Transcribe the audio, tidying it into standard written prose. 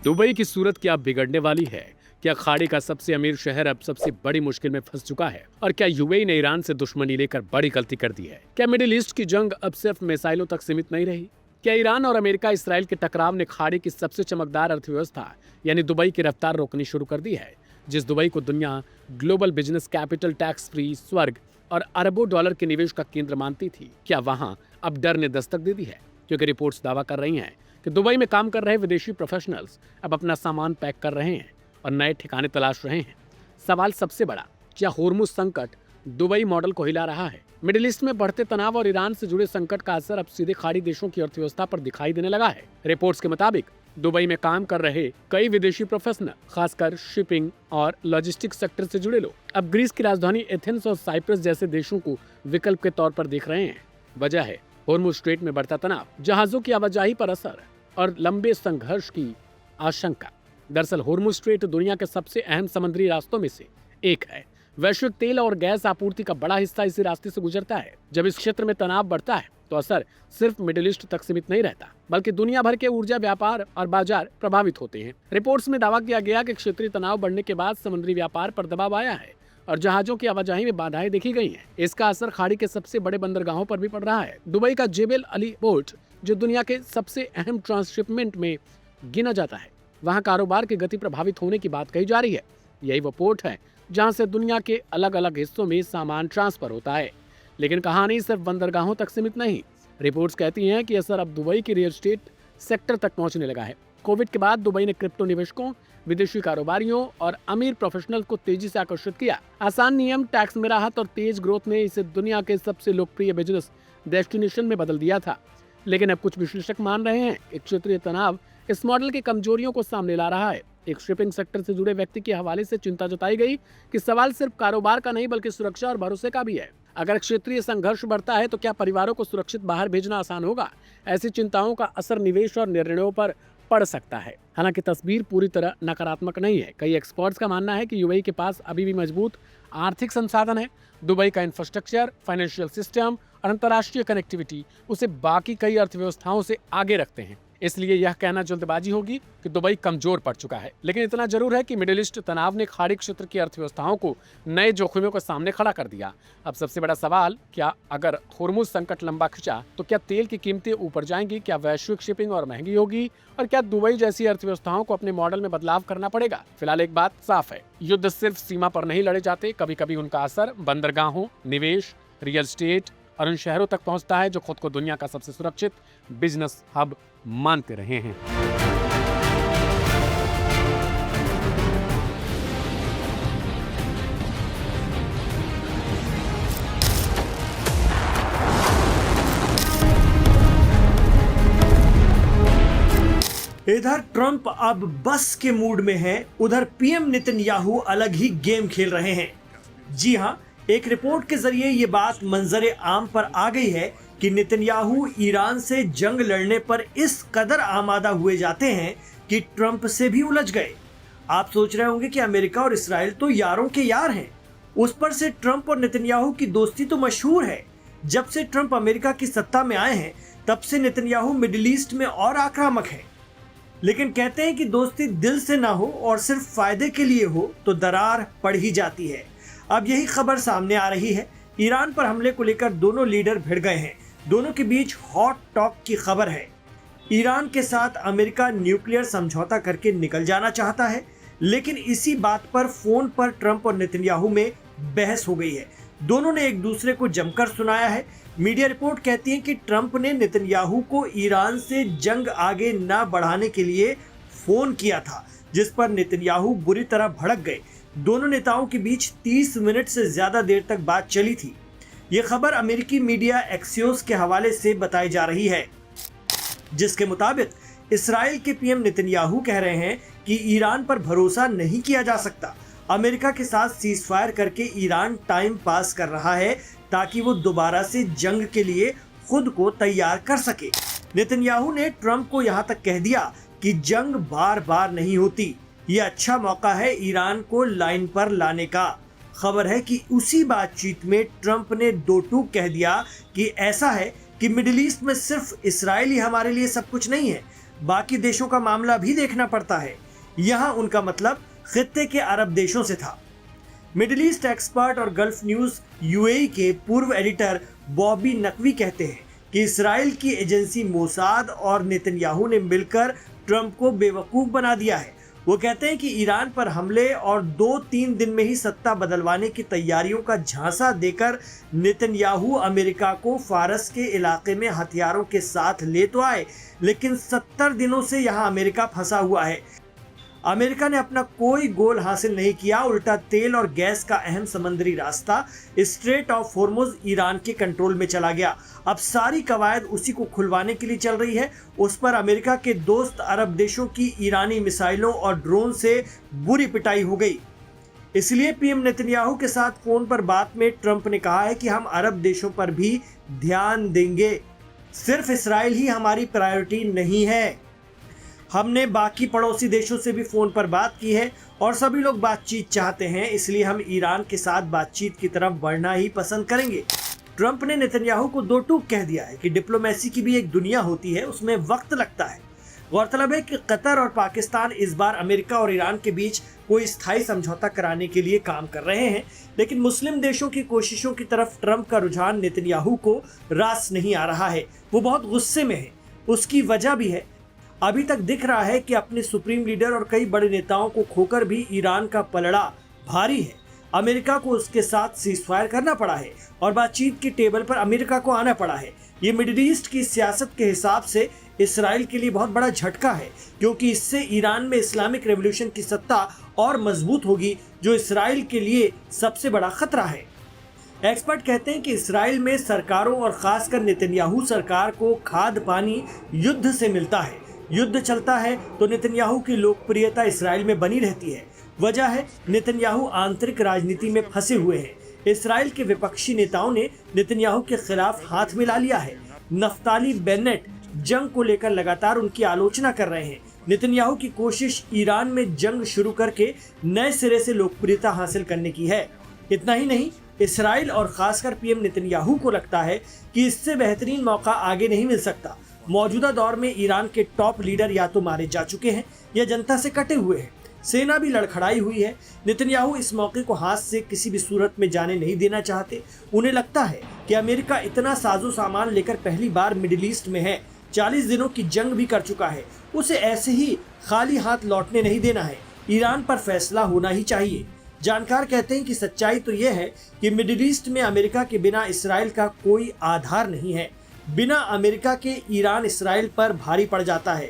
Dubai की सूरत क्या अब बिगड़ने वाली है? क्या खाड़ी का सबसे अमीर शहर अब सबसे बड़ी मुश्किल में फंस चुका है? और क्या यूएई ने ईरान से दुश्मनी लेकर बड़ी गलती कर दी है? क्या मिडिल ईस्ट की जंग अब सिर्फ मिसाइलों तक सीमित नहीं रही? क्या ईरान और अमेरिका इसराइल के टकराव ने खाड़ी की सबसे चमकदार अर्थव्यवस्था यानी दुबई की रफ्तार रोकनी शुरू कर दी है? जिस दुबई को दुनिया global business capital, tax free स्वर्ग और अरबों डॉलर के निवेश का केंद्र मानती थी, क्या वहां अब डर ने दस्तक दे दी है? क्योंकि रिपोर्ट्स दावा कर रही हैं कि दुबई में काम कर रहे विदेशी प्रोफेशनल्स अब अपना सामान पैक कर रहे हैं और नए ठिकाने तलाश रहे हैं। सवाल सबसे बड़ा, क्या होर्मुज संकट दुबई मॉडल को हिला रहा है? मिडिल ईस्ट में बढ़ते तनाव और ईरान से जुड़े संकट का असर अब सीधे खाड़ी देशों की अर्थव्यवस्था पर दिखाई देने लगा है। रिपोर्ट्स के मुताबिक दुबई में काम कर रहे कई विदेशी प्रोफेशनल, खासकर शिपिंग और लॉजिस्टिक्स सेक्टर से जुड़े लोग, अब ग्रीस की राजधानी एथेंस और साइप्रस जैसे देशों को विकल्प के तौर पर देख रहे हैं। वजह है होर्मुज स्ट्रेट में बढ़ता तनाव, जहाजों की आवाजाही पर असर और लंबे संघर्ष की आशंका। दरअसल होर्मुज स्ट्रेट दुनिया के सबसे अहम समुद्री रास्तों में से एक है। वैश्विक तेल और गैस आपूर्ति का बड़ा हिस्सा इसी रास्ते से गुजरता है। जब इस क्षेत्र में तनाव बढ़ता है तो असर सिर्फ मिडिल ईस्ट तक सीमित नहीं रहता, बल्कि दुनिया भर के ऊर्जा व्यापार और बाजार प्रभावित होते हैं। रिपोर्ट्स में दावा किया गया कि क्षेत्रीय तनाव बढ़ने के बाद समुद्री व्यापार पर दबाव आया है और जहाजों की आवाजाही में बाधाएं देखी गई हैं। इसका असर खाड़ी के सबसे बड़े बंदरगाहों पर भी पड़ रहा है। दुबई का जेबेल अली पोर्ट, जो दुनिया के सबसे अहम ट्रांसशिपमेंट में गिना जाता है, वहां कारोबार की गति प्रभावित होने की बात कही जा रही है। यही वो पोर्ट है जहां से दुनिया के अलग अलग हिस्सों में सामान ट्रांसफर होता है। लेकिन कहानी सिर्फ बंदरगाहों तक सीमित नहीं। रिपोर्ट्स कहती हैं कि असर अब दुबई के रियल एस्टेट सेक्टर तक पहुंचने लगा है। कोविड के बाद दुबई ने क्रिप्टो निवेशकों, विदेशी कारोबारियों और अमीर प्रोफेशनल को तेजी से आकर्षित किया। आसान नियम, टैक्स में राहत और तेज ग्रोथ ने इसे दुनिया के सबसे लोकप्रिय बिजनेस डेस्टिनेशन में बदल दिया था। लेकिन अब कुछ विश्लेषक मान रहे हैं कि क्षेत्रीय तनाव इस मॉडल की कमजोरियों को सामने ला रहा है। एक शिपिंग सेक्टर से जुड़े व्यक्ति के हवाले से चिंता जताई गई कि सवाल सिर्फ कारोबार का नहीं बल्कि सुरक्षा और भरोसे का भी है। अगर क्षेत्रीय संघर्ष बढ़ता है तो क्या परिवारों को सुरक्षित बाहर भेजना आसान होगा? ऐसी चिंताओं का असर निवेश और निर्णयों पर पड़ सकता है। हालांकि तस्वीर पूरी तरह नकारात्मक नहीं है। कई एक्सपर्ट्स का मानना है कि यूएई के पास अभी भी मजबूत आर्थिक संसाधन है। दुबई का इंफ्रास्ट्रक्चर, फाइनेंशियल सिस्टम और अंतर्राष्ट्रीय कनेक्टिविटी उसे बाकी कई अर्थव्यवस्थाओं से आगे रखते हैं। इसलिए यह कहना जल्दबाजी होगी कि दुबई कमजोर पड़ चुका है। लेकिन इतना जरूर है कि मिडिल ईस्ट तनाव ने खाड़ी क्षेत्र की अर्थव्यवस्थाओं को नए जोखिमों के सामने खड़ा कर दिया। अब सबसे बड़ा सवाल, क्या अगर होर्मुज संकट लंबा खिंचा तो क्या तेल की कीमतें ऊपर जाएंगी? क्या वैश्विक शिपिंग और महंगी होगी? और क्या दुबई जैसी अर्थव्यवस्थाओं को अपने मॉडल में बदलाव करना पड़ेगा? फिलहाल एक बात साफ है, युद्ध सिर्फ सीमा पर नहीं लड़े जाते। कभी कभी उनका असर बंदरगाहों, निवेश, रियल एस्टेट और उन शहरों तक पहुंचता है जो खुद को दुनिया का सबसे सुरक्षित बिजनेस हब मानते रहे हैं। इधर ट्रंप अब बस के मूड में है, उधर पीएम नेतन्याहू अलग ही गेम खेल रहे हैं। जी हां, एक रिपोर्ट के जरिए ये बात मंजरे आम पर आ गई है कि नेतन्याहू ईरान से जंग लड़ने पर इस कदर आमादा हुए जाते हैं कि ट्रंप से भी उलझ गए। आप सोच रहे होंगे कि अमेरिका और इसराइल तो यारों के यार हैं, उस पर से ट्रंप और नेतन्याहू की दोस्ती तो मशहूर है। जब से ट्रंप अमेरिका की सत्ता में आए हैं तब से नेतन्याहू मिडिल ईस्ट में और आक्रामक है। लेकिन कहते हैं कि दोस्ती दिल से ना हो और सिर्फ फायदे के लिए हो तो दरार पड़ ही जाती है। अब यही खबर सामने आ रही है। ईरान पर हमले को लेकर दोनों लीडर भिड़ गए हैं। दोनों के बीच हॉट टॉक की खबर है। ईरान के साथ अमेरिका न्यूक्लियर समझौता करके निकल जाना चाहता है, लेकिन इसी बात पर फोन पर ट्रंप और नेतन्याहू में बहस हो गई है। दोनों ने एक दूसरे को जमकर सुनाया है। मीडिया रिपोर्ट कहती है कि ट्रंप ने नेतन्याहू को ईरान से जंग आगे न बढ़ाने के लिए फोन किया था, जिस पर नेतन्याहू बुरी तरह भड़क गए। दोनों नेताओं के बीच 30 मिनट से ज्यादा देर तक बात चली थी। ये खबर अमेरिकी मीडिया एक्सियोस के हवाले से बताई जा रही है, जिसके मुताबिक इसराइल के पीएम नेतन्याहू कह रहे हैं कि ईरान पर भरोसा नहीं किया जा सकता। अमेरिका के साथ सीजफायर करके ईरान टाइम पास कर रहा है ताकि वो दोबारा से जंग के लिए खुद को तैयार कर सके। नेतन्याहू ने ट्रंप को यहाँ तक कह दिया कि जंग बार बार नहीं होती, ये अच्छा मौका है ईरान को लाइन पर लाने का। खबर है कि उसी बातचीत में ट्रंप ने दो टूक कह दिया कि ऐसा है कि मिडिल ईस्ट में सिर्फ इसराइल ही हमारे लिए सब कुछ नहीं है, बाकी देशों का मामला भी देखना पड़ता है। यहाँ उनका मतलब खित्ते के अरब देशों से था। मिडिल ईस्ट एक्सपर्ट और गल्फ न्यूज यूएई के पूर्व एडिटर बॉबी नकवी कहते हैं कि इसराइल की एजेंसी मोसाद और नेतन्याहू ने मिलकर ट्रंप को बेवकूफ बना दिया है। वो कहते हैं कि ईरान पर हमले और 2-3 दिन में ही सत्ता बदलवाने की तैयारियों का झांसा देकर नेतन्याहू अमेरिका को फारस के इलाके में हथियारों के साथ ले तो आए, लेकिन 70 दिनों से यहाँ अमेरिका फंसा हुआ है। अमेरिका ने अपना कोई गोल हासिल नहीं किया, उल्टा तेल और गैस का अहम समुद्री रास्ता स्ट्रेट ऑफ हॉर्मुज ईरान के कंट्रोल में चला गया। अब सारी कवायद उसी को खुलवाने के लिए चल रही है। उस पर अमेरिका के दोस्त अरब देशों की ईरानी मिसाइलों और ड्रोन से बुरी पिटाई हो गई। इसलिए पीएम नेतन्याहू के साथ फोन पर बात में ट्रंप ने कहा है कि हम अरब देशों पर भी ध्यान देंगे, सिर्फ इसराइल ही हमारी प्रायोरिटी नहीं है। हमने बाकी पड़ोसी देशों से भी फोन पर बात की है और सभी लोग बातचीत चाहते हैं, इसलिए हम ईरान के साथ बातचीत की तरफ बढ़ना ही पसंद करेंगे। ट्रंप ने नेतन्याहू को दो टूक कह दिया है कि डिप्लोमेसी की भी एक दुनिया होती है, उसमें वक्त लगता है। गौरतलब है कि कतर और पाकिस्तान इस बार अमेरिका और ईरान के बीच कोई स्थायी समझौता कराने के लिए काम कर रहे हैं, लेकिन मुस्लिम देशों की कोशिशों की तरफ ट्रंप का रुझान नेतन्याहू को रास नहीं आ रहा है। वो बहुत गुस्से में है। उसकी वजह भी है। अभी तक दिख रहा है कि अपने सुप्रीम लीडर और कई बड़े नेताओं को खोकर भी ईरान का पलड़ा भारी है। अमेरिका को उसके साथ सीजफायर करना पड़ा है और बातचीत के टेबल पर अमेरिका को आना पड़ा है। ये मिडिल ईस्ट की सियासत के हिसाब से इसराइल के लिए बहुत बड़ा झटका है, क्योंकि इससे ईरान में इस्लामिक रेवोल्यूशन की सत्ता और मजबूत होगी, जो इसराइल के लिए सबसे बड़ा खतरा है। एक्सपर्ट कहते हैं कि इसराइल में सरकारों और खासकर नेतन्याहू सरकार को खाद पानी युद्ध से मिलता है। युद्ध चलता है तो नेतन्याहू की लोकप्रियता इसराइल में बनी रहती है। वजह है नेतन्याहू आंतरिक राजनीति में फंसे हुए हैं। इसराइल के विपक्षी नेताओं ने नेतन्याहू के खिलाफ हाथ मिला लिया है। नफ्ताली बेनेट जंग को लेकर लगातार उनकी आलोचना कर रहे हैं। नेतन्याहू की कोशिश ईरान में जंग शुरू करके नए सिरे से लोकप्रियता हासिल करने की है। इतना ही नहीं, इसराइल और खासकर पीएम नेतन्याहू को लगता है कि इससे बेहतरीन मौका आगे नहीं मिल सकता। मौजूदा दौर में ईरान के टॉप लीडर या तो मारे जा चुके हैं या जनता से कटे हुए हैं। सेना भी लड़खड़ाई हुई है। नेतन्याहू इस मौके को हाथ से किसी भी सूरत में जाने नहीं देना चाहते। उन्हें लगता है कि अमेरिका इतना साजो सामान लेकर पहली बार मिडिल ईस्ट में है, 40 दिनों की जंग भी कर चुका है, उसे ऐसे ही खाली हाथ लौटने नहीं देना है। ईरान पर फैसला होना ही चाहिए। जानकार कहते हैं कि सच्चाई तो यह है कि मिडिल ईस्ट में अमेरिका के बिना इसराइल का कोई आधार नहीं है। बिना अमेरिका के ईरान इसराइल पर भारी पड़ जाता है।